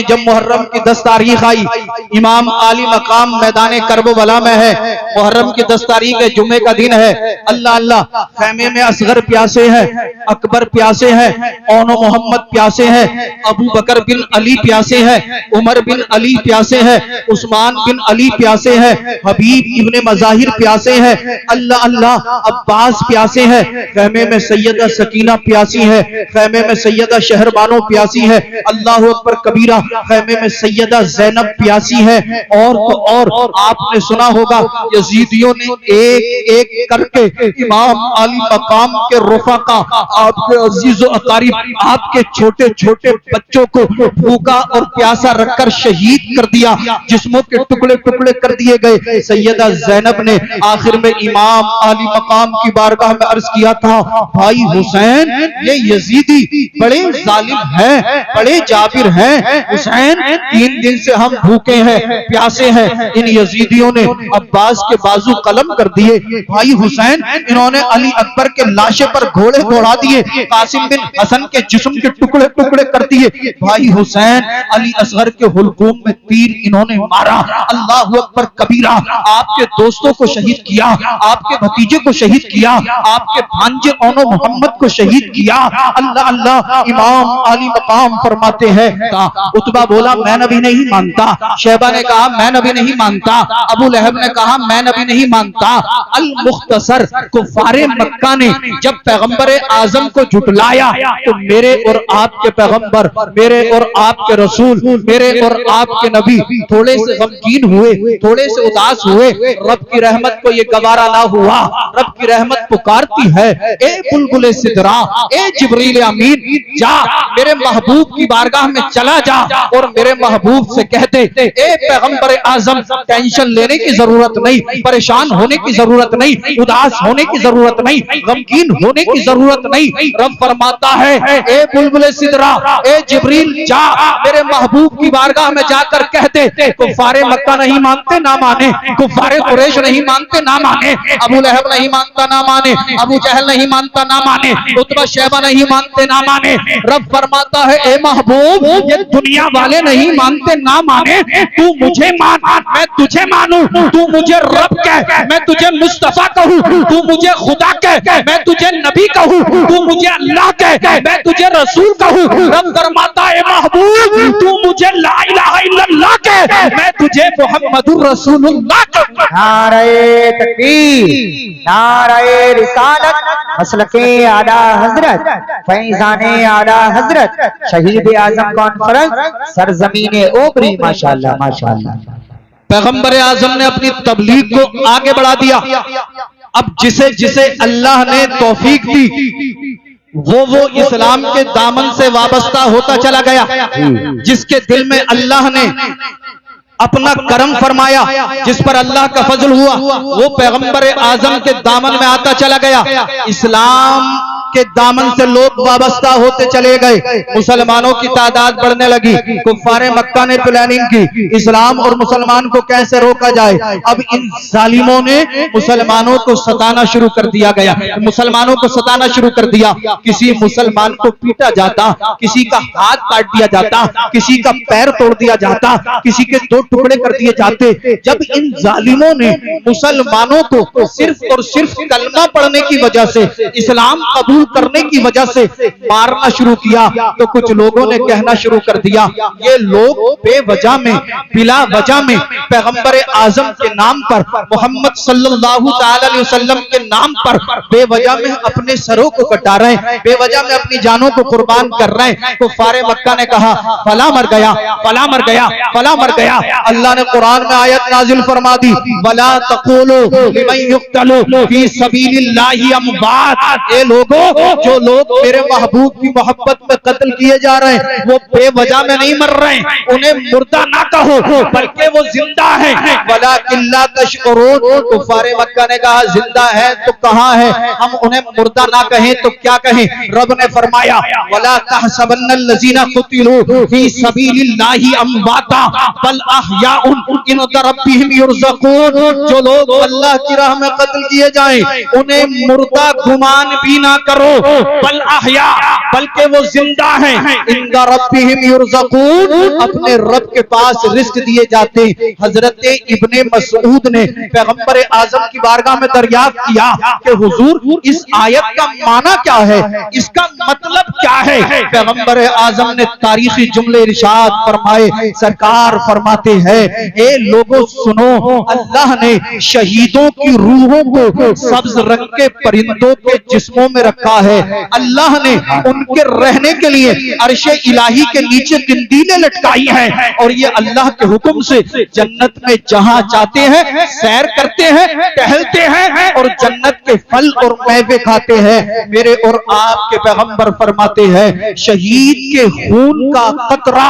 जब मुहर्रम की 10 तारीख आई, इमाम आली मकाम मैदान करबला में है। मुहर्रम की 10 तारीख है, जुम्मे का दिन है। अल्लाह अल्लाह, खैमे में असगर प्यासे हैं, अकबर प्यासे हैं, ओनो मोहम्मद प्यासे हैं, अबू बकर बिन अली प्यासे हैं, उमर बिन अली प्यासे हैं, उस्मान बिन अली प्यासे हैं, हबीब इब्ने मज़ाहिर प्यासे हैं। अल्लाह अल्लाह, अब्बास प्यासे हैं। खैमे में सैयदा सकीना प्यासी है, खैमे में सैयदा शहरबानो प्यासी है। अल्लाह अकबर कबीरा, खैमे में सैयदा ज़ैनब प्यासी है। और तो और आपने सुना होगा यजीदियों ने एक एक करके इमाम आली मकाम के रुफाका, आपके अजीज़ो अकारीब, आपके छोटे छोटे बच्चों को भूखा और प्यासा रखकर शहीद कर दिया, जिस्मों के टुकड़े टुकड़े कर दिए गए। सैयदा ज़ैनब ने आखिर में इमाम आली मकाम की बारगाह में अर्ज किया था, भाई हुसैन, ये यजीदी बड़े जालिम हैं, बड़े जाबिर हैं। हुसैन, 3 दिन से हम भूखे हैं, प्यासे हैं। इन यजीदियों ने अब्बास के बाजू कलम कर दिए। भाई हुसैन, इन्होंने अली अकबर के लाशे पर घोड़े दौड़ा दिए, कासिम बिन हसन के जिस्म के टुकड़े टुकड़े कर दिए। भाई हुसैन, अली असगर के हुलकूम में तीर इन्होंने मारा। अल्लाह अकबर कबीरा, आपके दोस्तों को शहीद किया, आपके भतीजे को शहीद किया, आपके भांजे ओनो मोहम्मद को शहीद किया। अल्लाह अल्लाह, इमाम आली मकाम फरमाते हैं, उतबा बोला मैं नबी नहीं मानता, शैबा ने कहा मैं नबी नहीं मानता, अबू लहब ने कहा मैं नबी नहीं मानता। अल मुख्तसर कुफारे मक्का ने जब पैगंबर आजम को झुटलाया तो मेरे और आपके पैगंबर, मेरे और आपके रसूल, मेरे और आपके नबी थोड़े से गमगीन हुए, थोड़े से उदास हुए। रब की रहमत को ये गवारा ना हुआ। रब की रहमत पुकारती है, ए बुलबुले सिदरा, ए जिब्रील अमीन, जा मेरे महबूब की बारगाह में चला जा और मेरे महबूब से कहते, ए पैगंबर आजम, टेंशन लेने की जरूरत नहीं, परेशान होने की जरूरत नहीं, उदास होने की जरूरत नहीं, गमगीन होने की जरूरत नहीं। रब फरमाता है, ए बुलबुले सिदरा, ए जिब्रील, जा मेरे महबूब की बारगाह में जाकर कहते, कुफारे मक्का नहीं मानते ना माने, कुफारे कुरैश नहीं मानते ना माने, अबू लहब नहीं मानता ना माने, अबू जहल नहीं मानता ना माने, उतबा शैबा नहीं मानते ना माने। रब फरमाता है, ए महबूब, ये दुनिया वाले नहीं मानते ना माने, तू मुझे मान, मैं तुझे मानूं। तू मुझे रब कह, मैं तुझे मुस्तफा कहूं। तू मुझे खुदा कह, मैं तुझे नबी कहूं। तू मुझे अल्लाह कह, मैं तुझे रसूल कहूं। रब फरमाता है, महबूब, तू मुझे ला इलाहा इल्लल्लाह कह, मैं तुझे मुहम्मदुर रसूलुल्लाह कहूं। नारे तकबीर, नारे रिसालत, मसलके आला हजरत, फैजाने आला हजरत, शहीद आजम कॉन्फ्रेंस, सरजमीने ओबरी। माशाअल्लाह माशाअल्लाह। पैगंबर आजम ने अपनी तबलीग को आगे बढ़ा दिया। अब जिसे जिसे अल्लाह ने तौफीक दी वो इस्लाम के दामन से वाबस्ता होता चला गया। जिसके दिल में अल्लाह ने अपना करम फरमाया, जिस पर अल्लाह का फजल हुआ, वो पैगंबर आजम के दामन में आता चला गया। इस्लाम के दामन से लोग वाबस्ता होते चले गए। मुसलमानों की तादाद बढ़ने लगी। कुफ्फारे मक्का ने प्लानिंग की, इस्लाम और मुसलमान को कैसे रोका जाए। अब इन जालिमों ने मुसलमानों को सताना शुरू कर दिया गया, मुसलमानों को सताना शुरू कर दिया। किसी मुसलमान को पीटा जाता, किसी का हाथ काट दिया जाता, किसी का पैर तोड़ दिया जाता, किसी के 2 टुकड़े कर दिए जाते। जब इन जालिमों ने मुसलमानों को सिर्फ और सिर्फ कलमा पढ़ने की वजह से, इस्लाम कबूल करने की वजह से मारना शुरू किया, तो कुछ लोगों ने कहना शुरू कर दिया, ये लोग बेवजह में, बिला वजह में पैगंबर आजम के नाम पर, मोहम्मद सल्लल्लाहु ताला अलैहि वसल्लम के नाम पर बेवजह में अपने सरों को कटा रहे हैं, बेवजह में अपनी जानों को कुर्बान कर रहे हैं। तो फारे मक्का ने कहा, फला मर गया, फला मर गया, फला मर गया। अल्लाह ने कुरान में आयत नाजिल फरमा दी, वला तक़ूलू लिमन युक़तलू फी सबीलिल्लाहि अमवात। ए लोगों, जो लोग मेरे महबूब की मोहब्बत में कत्ल किए जा रहे हैं, वो बेवजह में नहीं मर रहे हैं, उन्हें मुर्दा ना कहो, बल्कि वो जिंदा है। वलाकिन ला तशऊरून। कुफारे मक्का ने कहा, जिंदा है तो कहां है, हम उन्हें मुर्दा ना कहें तो क्या कहें। रब ने फरमाया, वला तहसबन्नल लज़ीना कुतिलू फी सबीलिल्लाहि अमवाता बल अहयाउन इंदा रब्बिहिम युरज़क़ून। जो लोग अल्लाह की राह में कत्ल किए जाएं, उन्हें मुर्दा गुमान भी ना करो, बल अहया, बल्कि वो जिंदा हैं, इंदा रब्बिहिम युरज़क़ून, अपने रब के पास रिस्क दिए जाते हैं। हजरत इब्ने मसऊद ने पैगंबर आजम की बारगाह में दरियाफ्त किया कि हुजूर इस आयत का माना क्या है, इसका मतलब क्या है। पैगंबर आजम ने तारीखी जुमले इरशाद फरमाए। सरकार फरमाते हैं, ए लोगों सुनो, अल्लाह ने शहीदों की रूहों को सब्ज रंग के परिंदों के जिस्मों में रखा है। अल्लाह ने उनके रहने के लिए अर्शे इलाही के नीचे कंदीलें लटकाई हैं और ये अल्लाह के हुक्म से जन्नत में जहां चाहते हैं सैर करते हैं, टहलते हैं और जन्नत के फल और मेवे खाते हैं। मेरे और आपके पैगंबर फरमाते हैं, शहीद के खून का कतरा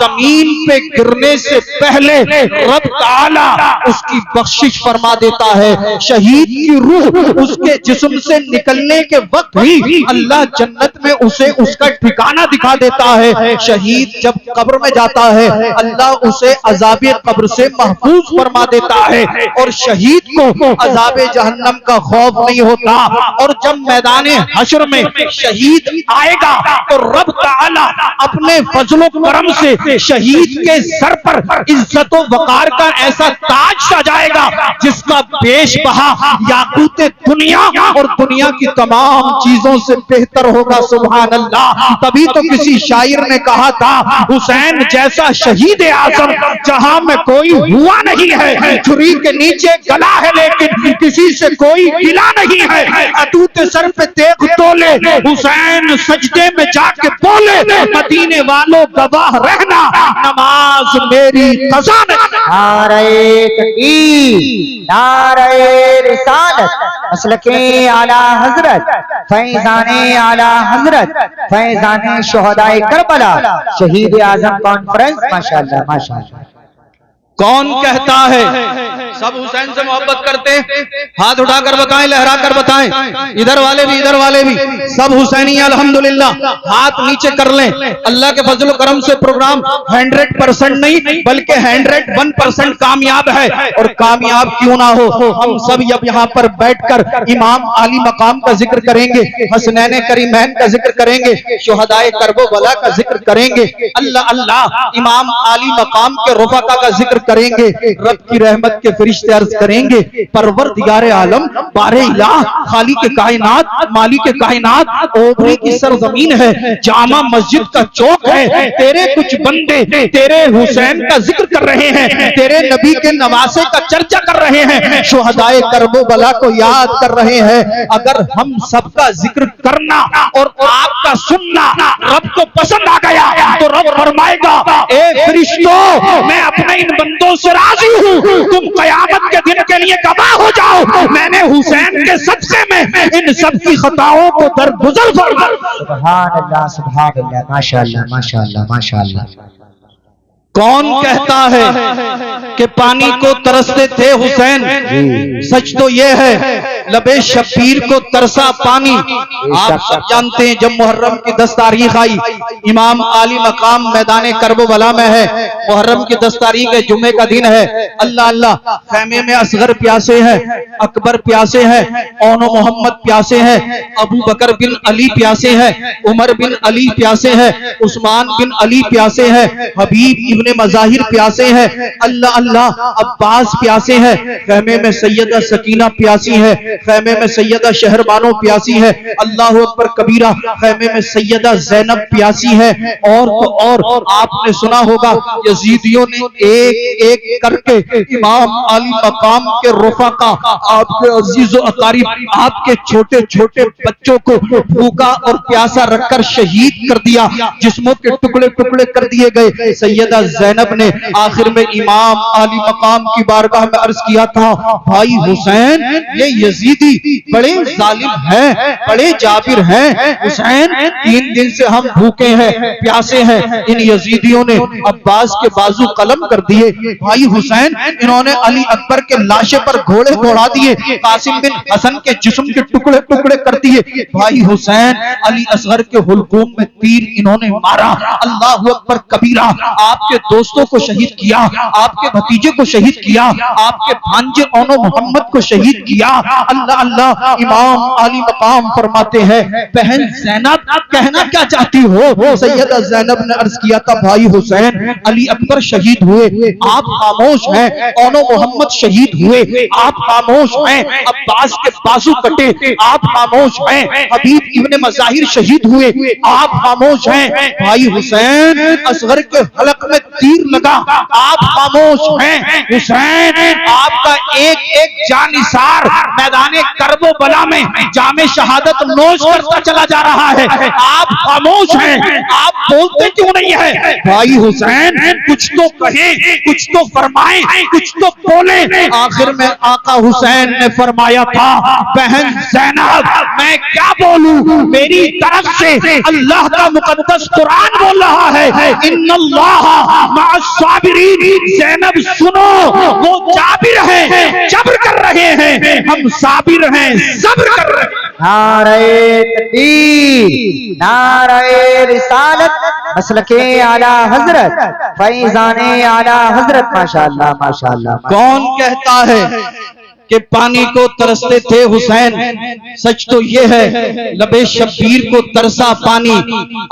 जमीन पे गिरने से पहले रब ताला उसकी बख्शिश फरमा देता है। शहीद की रूह उसके जिस्म से निकलने के वक्त ही अल्लाह जन्नत में उसे उसका ठिकाना दिखा देता है। शहीद जब कब्र में जाता है अल्लाह उसे अज़ाबे कब्र से महफूज फरमा देता है और शहीद को अज़ाबे जहन्नम का खौफ नहीं होता। और जब मैदाने हश्र में शहीद आएगा तो रब ताला अपने फजलो करम से शहीद के सर पर इज्जत व वकार का ऐसा ताज सजाएगा जिसका पेश बहा याकूत दुनिया और दुनिया की तमाम चीजों से बेहतर होगा। सुभान अल्लाह। तभी तो किसी शायर ने कहा था, हुसैन जैसा शहीद आजम जहां में कोई हुआ नहीं है। छुरी के नीचे गला है लेकिन किसी से कोई गिला नहीं है। अटूट सर पे तेग तोले हुसैन सजदे में जाके बोले, मदीने वालों गवाह रहना नमाज मेरी कज़ा नहीं। नारे तकबीर, नारे रिसालत, मसलके आला हजरत, फैजाने आला हजरत, फैजाने शुहदाए करबला, शहीद आजम कॉन्फ्रेंस। माशाअल्लाह माशाअल्लाह। कौन कहता है सब हुसैन से मोहब्बत करते हैं? हाथ उठाकर बताएं, लहरा कर बताएं। इधर वाले भी, इधर वाले भी, सब हुसैनी अल्हम्दुलिल्लाह। हाथ नीचे कर लें। अल्लाह के फजल करम से प्रोग्राम 100% नहीं बल्कि 101% कामयाब है। और कामयाब क्यों ना हो, हम सब अब यहाँ पर बैठकर इमाम आली मकाम का जिक्र करेंगे, हसनैन करीमैन का जिक्र करेंगे, शुहदाए करबला का जिक्र करेंगे, अल्लाह अल्लाह इमाम आली मकाम के रुफका का जिक्र करेंगे। रब की रहमत के फरिश्ते अर्ज करेंगे, परवरदिगारे आलम बारे इलाह खाली के कायनात मालिक के कायनात ओबरी की सरजमीन है, जामा मस्जिद का चौक है, तेरे कुछ बंदे तेरे हुसैन का जिक्र कर रहे हैं, तेरे नबी के नवासे का चर्चा कर रहे हैं, शुहदाए करबला को याद कर रहे हैं। अगर हम सबका जिक्र करना और आपका सुनना रब को पसंद आ गया तो रब फरमाएगा, ए फरिश्तों मैं अपने इन बंदों से राजी हूँ, तुम कयामत के दिन के लिए गवाह हो जाओ। मैंने हुसैन के सदक़े में इन सब की खताओं को दरगुजर फरमा। सुभान अल्लाह, सुभान अल्लाह, माशाअल्लाह माशाअल्लाह माशाअल्लाह। कौन कहता है कि पानी को तरसते थे हुसैन? सच तो यह है लबे शबीर को तरसा पानी। आप सब जानते हैं जब मुहर्रम की 10 तारीख आई, इमाम आली मकाम मैदाने करबला में है, मुहर्रम की 10 तारीख है, जुम्मे का दिन है। अल्लाह अल्लाह, खैमे में असगर प्यासे हैं, अकबर प्यासे हैं, ओनो मोहम्मद प्यासे हैं, अबू बकर बिन अली प्यासे हैं, उमर बिन अली प्यासे हैं, उस्मान बिन अली प्यासे हैं, हबीब इब्ने मज़ाहिर प्यासे हैं, अल्लाह अल्लाह अब्बास प्यासे हैं, खैमे में सैयदा सकीना प्यासी है, खैमे में सैयदा शहरबानो प्यासी है, अल्लाह अकबर कबीरा, खैमे में सैयदा ज़ैनब प्यासी है। और तो और आपने सुना होगा यजीदियों ने एक एक करके इमाम आली मकाम के रुफका, आपके अजीज व अकारीब, आपके छोटे छोटे बच्चों को भूखा और प्यासा रखकर शहीद कर दिया, जिस्मों के टुकड़े टुकड़े कर दिए गए। सैयदा ज़ैनब ने आखिर में इमाम आली मकाम की बारगाह में अर्ज किया था, भाई हुसैन ये यजीदी बड़े जालिम हैं, बड़े जाबिर हैं। हुसैन 3 दिन से हम भूखे हैं, प्यासे हैं। इन यजीदियों ने अब्बास के बाजू कलम कर दिए। भाई हुसैन इन्होंने अली अकबर के लाशे पर घोड़े दौड़ा दिए, कासिम बिन हसन के जिस्म के टुकड़े टुकड़े कर दिए। भाई हुसैन अली असगर के हुलकूम में तीर इन्होंने मारा। अल्लाह अकबर कबीरा, आपके दोस्तों को शहीद किया, आपके भतीजे को शहीद किया, आपके भांजे ओनो मोहम्मद को शहीद किया। अल्लाह अल्लाह। इमाम आली मकाम फरमाते हैं, बहन ज़ैनब कहना क्या चाहती हो? सैयदा ज़ैनब ने अर्ज किया था, भाई हुसैन अली अकबर शहीद हुए, आप खामोश हैं। औनो मोहम्मद शहीद हुए, आप खामोश हैं। अब्बास के बाजू कटे, आप खामोश हैं। हबीब इब्ने मज़ाहिर शहीद हुए, आप खामोश हैं। भाई हुसैन असगर के हलक में तीर लगा, आप खामोश हैं। हुसैन आपका एक एक जानिसार मैदाने करबो बला में जामे शहादत नोश करता चला जा रहा है, आप खामोश हैं। आप बोलते क्यों नहीं है? भाई हुसैन कुछ तो कहें, कुछ तो फरमाएं, कुछ तो बोले। आखिर में आका हुसैन ने फरमाया था, बहन ज़ैनब मैं क्या बोलूं, मेरी तरफ से अल्लाह का मुकद्दस कुरान बोल रहा है, इन्नल्लाह मअस्साबिरीन। ज़ैनब सुनो, वो जाबिर हैं, जब्र कर रहे हैं, हम साबिर हैं, सब्र कर रहे हैं। नारे तकबीर, नारे रिसालत, मसलके आला हजरत, फैजाने आला हजरत। माशाअल्लाह माशाअल्लाह। कौन कहता है कि पानी को तरसते थे हुसैन? सच तो ये है, लबे शब्बीर को तरसा पानी।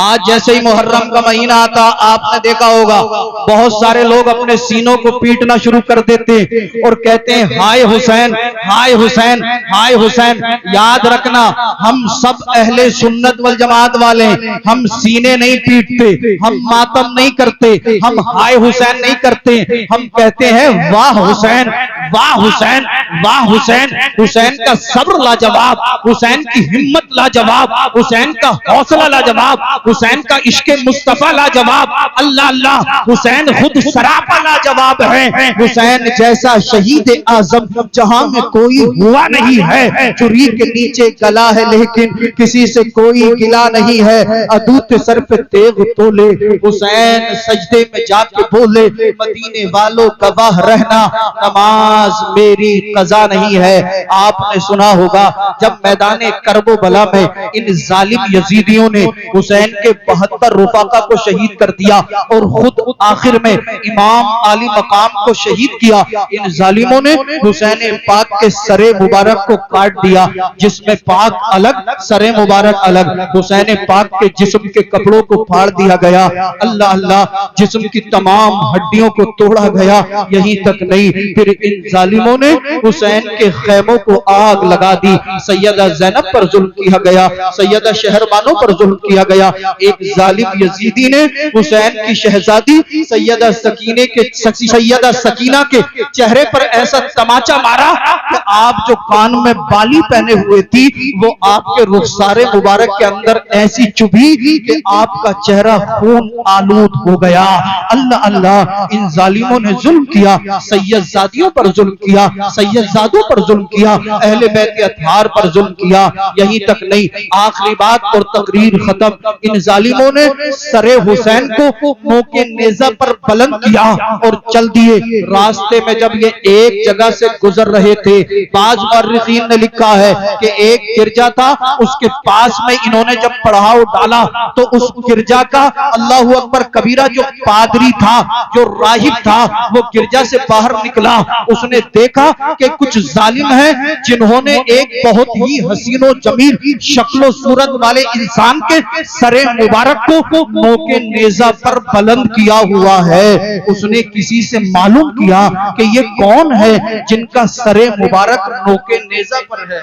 आज जैसे ही मुहर्रम का महीना आता, आपने देखा होगा बहुत सारे लोग अपने सीनों को पीटना शुरू कर देते और कहते हैं, हाय हुसैन, हाय हुसैन, हाय हुसैन। याद रखना, हम सब अहले सुन्नत वल जमात वाले, हम सीने नहीं पीटते, हम मातम नहीं करते, हम हाय हुसैन नहीं करते, हम कहते हैं वाह हुसैन, वाह हुसैन, वाह हुसैन। हुसैन का सब्र लाजवाब, हुसैन की हिम्मत लाजवाब, हुसैन का हौसला लाजवाब, हुसैन का इश्क़े मुस्तफा लाजवाब। अल्लाह अल्लाह, हुसैन खुद सरापा लाजवाब है। हुसैन जैसा शहीद आजम जहां में कोई हुआ नहीं है। चुरी के नीचे गला है लेकिन किसी से कोई गिला नहीं है। अदूत सर पे तेग तोले, हुसैन सजदे में जाके बोले, मदीने वालों गवाह रहना, नमाज मेरी कज़ा नहीं है। आपने सुना होगा जब मैदाने करबो बला में इन जालिम यजीदियों ने हुसैन के 72 रुफाका को शहीद कर दिया और खुद आखिर में इमाम आली मकाम को शहीद किया। इन जालिमों ने हुसैन पाक के सरे मुबारक को काट दिया, जिसमें पाक अलग सरे मुबारक अलग। हुसैन पाक के जिस्म के कपड़ों को फाड़ दिया गया। अल्लाह अल्लाह, जिस्म की तमाम हड्डियों को तोड़ा गया। यहीं तक नहीं, फिर इन जालिमों ने हुसैन के खैमों को आग लगा दी। सैयदा ज़ैनब पर जुल्म किया गया, सैयदा शहरबानों पर जुल्म किया गया। एक जालिम यजीदी ने हुसैन की शहजादी सैयदा सकीना के चेहरे पर ऐसा तमाचा मारा कि आप जो कान में बाली पहने हुए थी वो आपके रुखसारे मुबारक के अंदर ऐसी चुभी कि आपका चेहरा खून आलूद हो गया। अल्लाह अल्लाह, इन जालिमों ने जुल्म किया, सैयदजादियों पर जुल्म किया, सैयदजादों पर जुल्म किया, अहले बैत अतहार पर जुल्म किया। यहीं तक नहीं, आखिरी बात और तकरीर खत्म। इन जालिमों ने सरे हुसैन को मौके नेजा पर बुलंद किया और चल दिए। रास्ते में जब ये एक जगह से गुजर रहे थे, बाज मुअर्रिखीन ने लिखा है कि एक गिरजा था, उसके पास में इन्होंने जब पड़ाव डाला तो उस गिरजा का अल्लाहु अकबर कबीरा जो पादरी था, जो राहिब था, वो गिरजा से बाहर निकला। उसने देखा कि कुछ जालिम हैं जिन्होंने एक बहुत ही हसीनो जमील शक्लो सूरत वाले इंसान के सरे मुबारक को मौके नेजा पर बुलंद किया हुआ है। उसने किसी से मालूम किया कि ये कौन है जिनका सरे मुबारक मौके नेजा पर है।